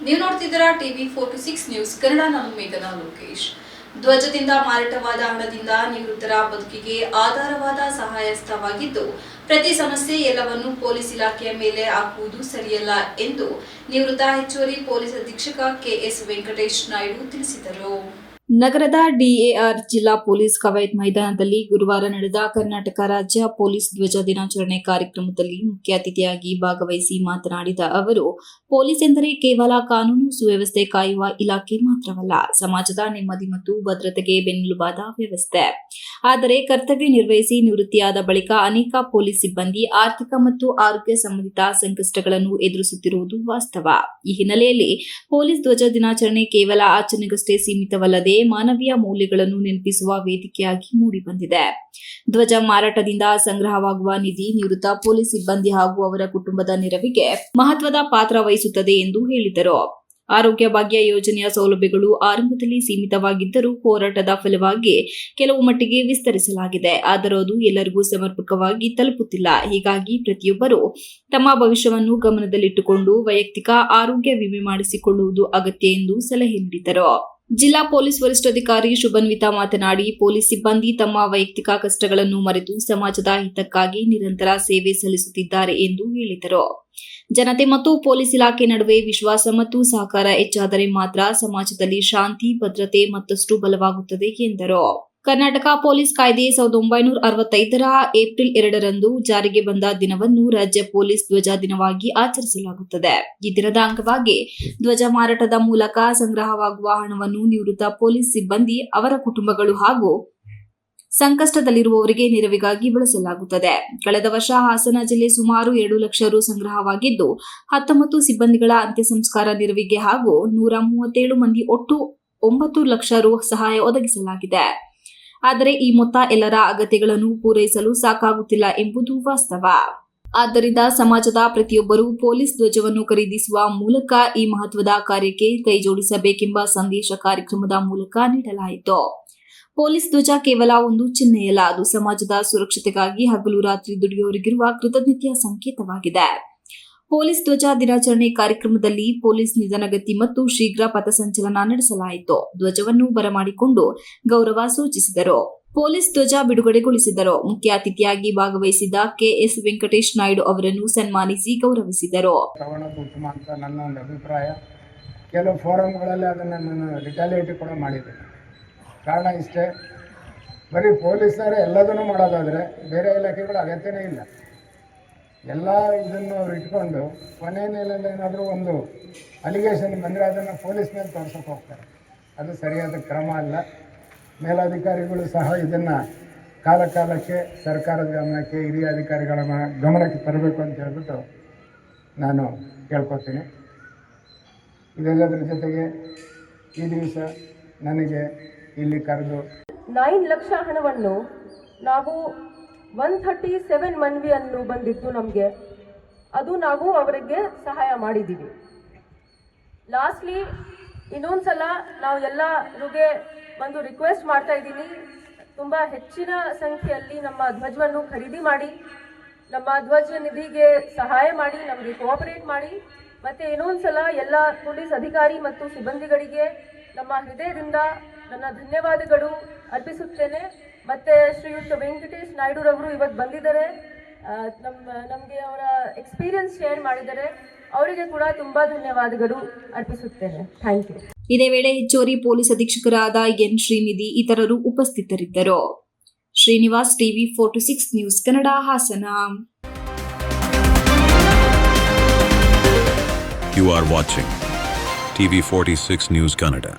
ನೀವು ನೋಡ್ತಿದ್ದೀರಾ TV 46 news Kannada. ನಾನು ಮೇಘನಾ ಲೋಕೇಶ್. ಧ್ವಜದಿಂದ ಮಾರಾಟವಾದ ಹಣದಿಂದ ನಿವೃತ್ತರ ಬದುಕಿಗೆ ಆಧಾರವಾದ ಸಹಾಯಸ್ಥವಾಗಿದ್ದು, ಪ್ರತಿ ಸಮಸ್ಯೆ ಎಲ್ಲವನ್ನು ಪೊಲೀಸ್ ಇಲಾಖೆಯ ಮೇಲೆ ಹಾಕುವುದು ಸರಿಯಲ್ಲ ಎಂದು ನಿವೃತ್ತ ಹೆಚ್ಚುವರಿ ಪೊಲೀಸ್ ಅಧೀಕ್ಷಕ ಕೆಎಸ್ ವೆಂಕಟೇಶ್ ನಾಯ್ಡು ತಿಳಿಸಿದರು. ನಗರದ ಡಿಎಆರ್ ಜಿಲ್ಲಾ ಪೊಲೀಸ್ ಕವಾಯತ್ ಮೈದಾನದಲ್ಲಿ ಗುರುವಾರ ನಡೆದ ಕರ್ನಾಟಕ ರಾಜ್ಯ ಪೊಲೀಸ್ ಧ್ವಜ ದಿನಾಚರಣೆ ಕಾರ್ಯಕ್ರಮದಲ್ಲಿ ಮುಖ್ಯ ಅತಿಥಿಯಾಗಿ ಭಾಗವಹಿಸಿ ಮಾತನಾಡಿದ ಅವರು, ಪೊಲೀಸ್ ಎಂದರೆ ಕೇವಲ ಕಾನೂನು ಸುವ್ಯವಸ್ಥೆ ಕಾಯುವ ಇಲಾಖೆ ಮಾತ್ರವಲ್ಲ, ಸಮಾಜದ ನೆಮ್ಮದಿ ಮತ್ತು ಭದ್ರತೆಗೆ ಬೆನ್ನೆಲುಬಾದ ವ್ಯವಸ್ಥೆ. ಆದರೆ ಕರ್ತವ್ಯ ನಿರ್ವಹಿಸಿ ನಿವೃತ್ತಿಯಾದ ಬಳಿಕ ಅನೇಕ ಪೊಲೀಸ್ ಸಿಬ್ಬಂದಿ ಆರ್ಥಿಕ ಮತ್ತು ಆರೋಗ್ಯ ಸಂಬಂಧಿತ ಸಂಕಷ್ಟಗಳನ್ನು ಎದುರಿಸುತ್ತಿರುವುದು ವಾಸ್ತವ. ಈ ಹಿನ್ನೆಲೆಯಲ್ಲಿ ಪೊಲೀಸ್ ಧ್ವಜ ದಿನಾಚರಣೆ ಕೇವಲ ಆಚರಣೆಗಷ್ಟೇ ಸೀಮಿತವಲ್ಲದೆ ಮಾನವೀಯ ಮೌಲ್ಯಗಳನ್ನು ನೆನಪಿಸುವ ವೇದಿಕೆಯಾಗಿ ಮೂಡಿಬಂದಿದೆ. ಧ್ವಜ ಮಾರಾಟದಿಂದ ಸಂಗ್ರಹವಾಗುವ ನಿಧಿ ನಿವೃತ್ತ ಪೊಲೀಸ್ ಸಿಬ್ಬಂದಿ ಹಾಗೂ ಅವರ ಕುಟುಂಬದ ನೆರವಿಗೆ ಮಹತ್ವದ ಪಾತ್ರ ವಹಿಸುತ್ತದೆ ಎಂದು ಹೇಳಿದರು. ಆರೋಗ್ಯ ಭಾಗ್ಯ ಯೋಜನೆಯ ಸೌಲಭ್ಯಗಳು ಆರಂಭದಲ್ಲಿ ಸೀಮಿತವಾಗಿದ್ದರೂ ಹೋರಾಟದ ಫಲವಾಗಿ ಕೆಲವು ಮಟ್ಟಿಗೆ ವಿಸ್ತರಿಸಲಾಗಿದೆ. ಆದರೂ ಅದು ಎಲ್ಲರಿಗೂ ಸಮರ್ಪಕವಾಗಿ ತಲುಪುತ್ತಿಲ್ಲ. ಹೀಗಾಗಿ ಪ್ರತಿಯೊಬ್ಬರೂ ತಮ್ಮ ಭವಿಷ್ಯವನ್ನು ಗಮನದಲ್ಲಿಟ್ಟುಕೊಂಡು ವೈಯಕ್ತಿಕ ಆರೋಗ್ಯ ವಿಮೆ ಮಾಡಿಸಿಕೊಳ್ಳುವುದು ಅಗತ್ಯ ಎಂದು ಸಲಹೆ ನೀಡಿದರು. ಜಿಲ್ಲಾ ಪೊಲೀಸ್ ವರಿಷ್ಠಾಧಿಕಾರಿ ಶುಭನ್ವಿತಾ ಮಾತನಾಡಿ, ಪೊಲೀಸ್ ಸಿಬ್ಬಂದಿ ತಮ್ಮ ವೈಯಕ್ತಿಕ ಕಷ್ಟಗಳನ್ನು ಮರೆತು ಸಮಾಜದ ಹಿತಕ್ಕಾಗಿ ನಿರಂತರ ಸೇವೆ ಸಲ್ಲಿಸುತ್ತಿದ್ದಾರೆ ಎಂದು ಹೇಳಿದರು. ಜನತೆ ಮತ್ತು ಪೊಲೀಸ್ ಇಲಾಖೆ ನಡುವೆ ವಿಶ್ವಾಸ ಮತ್ತು ಸಹಕಾರ ಹೆಚ್ಚಾದರೆ ಮಾತ್ರ ಸಮಾಜದಲ್ಲಿ ಶಾಂತಿ, ಭದ್ರತೆ ಮತ್ತಷ್ಟು ಬಲವಾಗುತ್ತದೆ ಎಂದರು. ಕರ್ನಾಟಕ ಪೊಲೀಸ್ ಕಾಯ್ದೆ 1965ರ ಏಪ್ರಿಲ್ 2ರಂದು ಜಾರಿಗೆ ಬಂದ ದಿನವನ್ನು ರಾಜ್ಯ ಪೊಲೀಸ್ ಧ್ವಜ ದಿನವಾಗಿ ಆಚರಿಸಲಾಗುತ್ತದೆ. ಈ ದಿನದ ಅಂಗವಾಗಿ ಧ್ವಜ ಮಾರಾಟದ ಮೂಲಕ ಸಂಗ್ರಹವಾಗುವ ಹಣವನ್ನು ನಿವೃತ್ತ ಪೊಲೀಸ್ ಸಿಬ್ಬಂದಿ, ಅವರ ಕುಟುಂಬಗಳು ಹಾಗೂ ಸಂಕಷ್ಟದಲ್ಲಿರುವವರಿಗೆ ನೆರವಿಗಾಗಿ ಬಳಸಲಾಗುತ್ತದೆ. ಕಳೆದ ವರ್ಷ ಹಾಸನ ಜಿಲ್ಲೆ ಸುಮಾರು 2 ಲಕ್ಷ ರು ಸಂಗ್ರಹವಾಗಿದ್ದು, 19 ಸಿಬ್ಬಂದಿಗಳ ಅಂತ್ಯ ಸಂಸ್ಕಾರ ನೆರವಿಗೆ ಹಾಗೂ 137 ಮಂದಿ ಒಟ್ಟು 9 ಲಕ್ಷ ರು ಸಹಾಯ ಒದಗಿಸಲಾಗಿದೆ. ಆದರೆ ಈ ಮೊತ್ತ ಎಲ್ಲರ ಅಗತ್ಯಗಳನ್ನು ಪೂರೈಸಲು ಸಾಕಾಗುತ್ತಿಲ್ಲ ಎಂಬುದು ವಾಸ್ತವ. ಆದ್ದರಿಂದ ಸಮಾಜದ ಪ್ರತಿಯೊಬ್ಬರೂ ಪೊಲೀಸ್ ಧ್ವಜವನ್ನು ಖರೀದಿಸುವ ಮೂಲಕ ಈ ಮಹತ್ವದ ಕಾರ್ಯಕ್ಕೆ ಕೈಜೋಡಿಸಬೇಕೆಂಬ ಸಂದೇಶ ಕಾರ್ಯಕ್ರಮದ ಮೂಲಕ ನೀಡಲಾಯಿತು. ಪೊಲೀಸ್ ಧ್ವಜ ಕೇವಲ ಒಂದು ಚಿಹ್ನೆಯಲ್ಲ, ಅದು ಸಮಾಜದ ಸುರಕ್ಷತೆಗಾಗಿ ಹಗಲು ರಾತ್ರಿ ದುಡಿಯುವವರಿಗಿರುವ ಕೃತಜ್ಞತೆಯ ಸಂಕೇತವಾಗಿದೆ. ಪೊಲೀಸ್ ಧ್ವಜ ದಿನಾಚರಣೆ ಕಾರ್ಯಕ್ರಮದಲ್ಲಿ ಪೊಲೀಸ್ ನಿಧಾನಗತಿ ಮತ್ತು ಶೀಘ್ರ ಪಥಸಂಚಲನ ನಡೆಸಲಾಯಿತು. ಧ್ವಜವನ್ನು ಬರಮಾಡಿಕೊಂಡು ಗೌರವ ಸೂಚಿಸಿದರು. ಪೊಲೀಸ್ ಧ್ವಜ ಬಿಡುಗಡೆಗೊಳಿಸಿದರು. ಮುಖ್ಯ ಅತಿಥಿಯಾಗಿ ಭಾಗವಹಿಸಿದ್ದ ಕೆಎಸ್ ವೆಂಕಟೇಶ್ ನಾಯ್ಡು ಅವರನ್ನು ಸನ್ಮಾನಿಸಿ ಗೌರವಿಸಿದರು. ನನ್ನ ಒಂದು ಅಭಿಪ್ರಾಯ, ಕೆಲವು ಫೋರಮ್ಗಳಲ್ಲಿ ಅದನ್ನು ನಾನು ರಿಟಾಲಿಯೇಟ್ ಕೂಡ ಮಾಡಿದ್ದೆ. ಕಾರಣ ಇಷ್ಟೇ, ಬರೀ ಪೊಲೀಸರೇ ಎಲ್ಲದನ್ನೂ ಮಾಡೋದಾದರೆ ಬೇರೆ ಇಲಾಖೆಗಳ ಅಗತ್ಯನೇ ಇಲ್ಲ. ಎಲ್ಲ ಇದನ್ನು ಇಟ್ಕೊಂಡು ಕೊನೆಯಲ್ಲಿ ಏನಾದರೂ ಒಂದು ಅಲಿಗೇಷನ್ ಬಂದರೆ ಅದನ್ನು ಪೊಲೀಸ್ ಮೇಲೆ ತೋರ್ಸೋಕೆ ಹೋಗ್ತಾರೆ. ಅದು ಸರಿಯಾದ ಕ್ರಮ ಅಲ್ಲ. ಮೇಲಧಿಕಾರಿಗಳು ಸಹ ಇದನ್ನು ಕಾಲಕ್ಕೆ ಸರ್ಕಾರದ ಗಮನಕ್ಕೆ, ಹಿರಿಯ ಅಧಿಕಾರಿಗಳ ಗಮನಕ್ಕೆ ತರಬೇಕು ಅಂತ ಹೇಳ್ಬಿಟ್ಟು ನಾನು ಕೇಳ್ಕೊತೀನಿ. ಇದೆಲ್ಲದರ ಜೊತೆಗೆ ಈ ದಿವಸ ನನಗೆ ಇಲ್ಲಿ ಕರೆದು 9 ಲಕ್ಷ ಹಣವನ್ನು ನಾವು 137 ಮನವಿಯನ್ನು ಬಂದಿದ್ದು ನಮಗೆ, ಅದು ನಾವು ಅವರಿಗೆ ಸಹಾಯ ಮಾಡಿದ್ದೀವಿ. ಲಾಸ್ಟ್ಲಿ ಇನ್ನೊಂದು ಸಲ ನಾವು ಎಲ್ಲರಿಗೆ ಒಂದು ರಿಕ್ವೆಸ್ಟ್ ಮಾಡ್ತಾ ಇದ್ದೀನಿ, ತುಂಬ ಹೆಚ್ಚಿನ ಸಂಖ್ಯೆಯಲ್ಲಿ ನಮ್ಮ ಧ್ವಜವನ್ನು ಖರೀದಿ ಮಾಡಿ, ನಮ್ಮ ಧ್ವಜ ನಿಧಿಗೆ ಸಹಾಯ ಮಾಡಿ, ನಮಗೆ ಕೋಆಪರೇಟ್ ಮಾಡಿ. ಮತ್ತು ಇನ್ನೊಂದು ಸಲ ಎಲ್ಲ ಪೊಲೀಸ್ ಅಧಿಕಾರಿ ಮತ್ತು ಸಿಬ್ಬಂದಿಗಳಿಗೆ ನಮ್ಮ ಹೃದಯದಿಂದ ನನ್ನ ಧನ್ಯವಾದಗಳು ಅರ್ಪಿಸುತ್ತೇನೆ. ಮತ್ತು ಶ್ರೀಯುತ ವೆಂಕಟೇಶ್ ನಾಯ್ಡುರವರು ಇವತ್ತು ಬಂದಿದ್ದಾರೆ, ನಮಗೆ ಅವರ ಎಕ್ಸ್ಪೀರಿಯನ್ಸ್ ಶೇರ್ ಮಾಡಿದ್ದಾರೆ. ಅವರಿಗೆ ಕೂಡ ತುಂಬ ಧನ್ಯವಾದಗಳು ಅರ್ಪಿಸುತ್ತೇನೆ. Thank you. ಇದೇ ವೇಳೆ ಹೆಚ್ಚುವರಿ ಪೊಲೀಸ್ ಅಧೀಕ್ಷಕರಾದ ಎನ್ ಶ್ರೀನಿಧಿ ಇತರರು ಉಪಸ್ಥಿತರಿದ್ದರು. Srinivas, TV 46 news Kannada, Hassan. You are watching TV 46 News Kannada.